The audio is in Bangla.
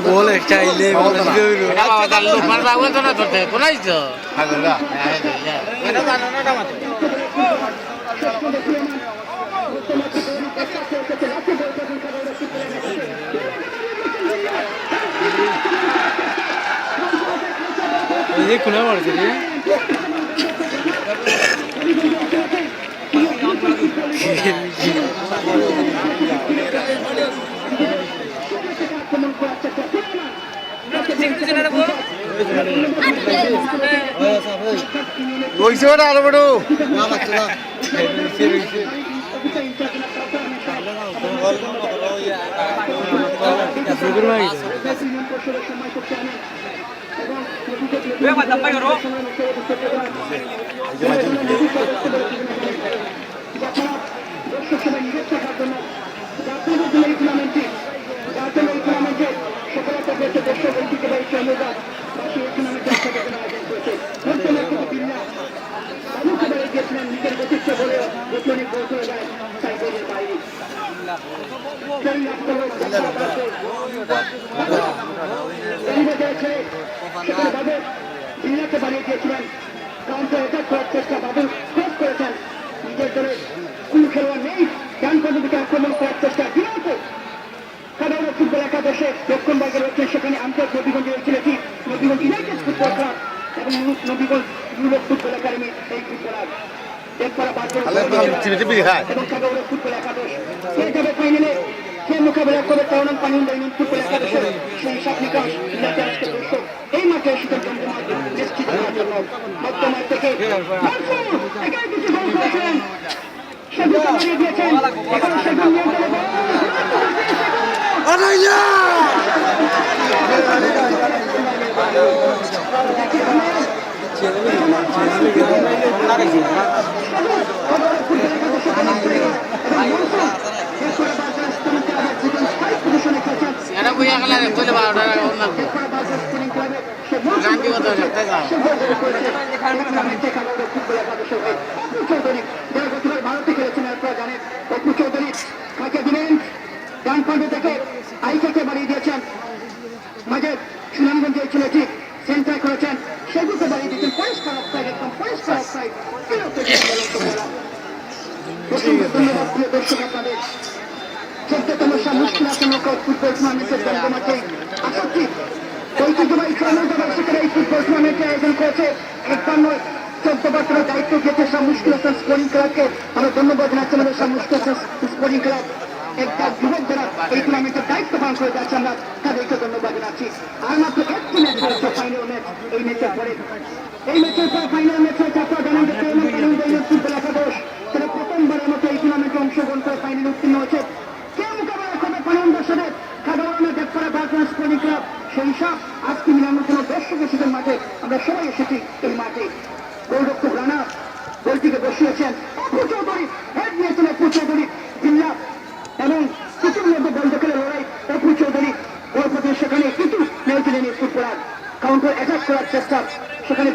বল চাইলে খুলে মারছে রে রইছে ওটা আরো বড় না মারছে না বানিয়ে দিয়েছিলেন কাউন্টার অ্যাটাক করার চেষ্টা বাবুল ক্রস করেছেন নিজের দলের কোন খেলোয়াড় নেই ডান প্রান্ত দিকে আক্রমণ করার চেষ্টা বিরাট সাধারণ ফুটবল একাদশে দক্ষিণবঙ্গে রয়েছে সেখানে আন্তর্জাতিক নবীগঞ্জে রয়েছিল কি নবীগঞ্জ ইউনাইটেড ফুটবল ক্লাব এবং নবীগঞ্জ ইউরোপ ফুটবল একাডেমি এই ফুটবলার এবং সাধারণ ফুটবল একাদশ হেরে যাবে ফাইনালে সে মোকাবেলা করে করোনা পানীয় দৈনিক ফুটবল একাদশের সেই সাত নিকাশ এই মাঠে শীতের নিশ্চিত করার জন্য বর্তমান থেকে কিছু গোল করেছেন সেগুলো বানিয়ে দিয়েছেন এখন সেগুলো ভারতে খেলেছেন আপনারা জানেন অপু চৌধুরী কাকে দিলেন ডান প্রান্ত থেকে আইসাকে বাড়িয়ে দিয়েছেন মাঝে সুনামগঞ্জে ছেলেটি সেন্টার করেছেন সেগুলোকে বাড়িয়ে দিয়েছেন পরিষ্কার অফসাইড একদম পরিষ্কার অফসাইড ধন্যবাদ প্রিয় দর্শক আপনাদের 14তম মুশকিলাপূর্ণ ফুটবল টুর্নামেন্টের মাঠে আসক্তি ঐতিহ্যবাহী সেখানে এই ফুটবল টুর্নামেন্টে আয়োজন করেছে একবার নয় 14 বছরের দায়িত্ব দিয়েছে মুশকিল হাসান স্পোর্টিং ক্লাবকে আমরা ধন্যবাদ জানাচ্ছি আমাদের মুশকিল হাসান স্পোর্টিং ক্লাব একটা যুবক যারা এই টুর্নামেন্টের দায়িত্ব পালন করে যাচ্ছে আমরা তাদেরকে ধন্যবাদ জানাচ্ছি আর মাত্র একটি ম্যাচ রয়েছে ফাইনাল ম্যাচ এই ম্যাচের পরে এই ম্যাচের পর ফাইনাল ম্যাচ হয়েছে আপনারা জানেন ফুটবল একাদশ তারা প্রথমবারের মতো এই টুর্নামেন্টে অংশগ্রহণ করে ফাইনালে উত্তীর্ণ হয়েছে কে মোকাবেলা করবে পানির সাথে সাধারণ দেখরা বার্সেলোনা স্পোর্টিং ক্লাব সেই সব আজকে মিলানোর জন্য দর্শক এসেছেন মাঠে আমরা সবাই এসেছি এই মাঠে গোলরক্ষক রানা গোলটিকে বসিয়েছেন অপু চৌধুরী হেড নিয়েছেন অপু চৌধুরী জিল্লা এবং কিছুর মধ্যে বল দখলের লড়াই অপু চৌধুরী গোলপথে সেখানে কিছু নিয়েছিলেন এই ফুটবলার কাউন্টার অ্যাটাক করার চেষ্টা সেখানে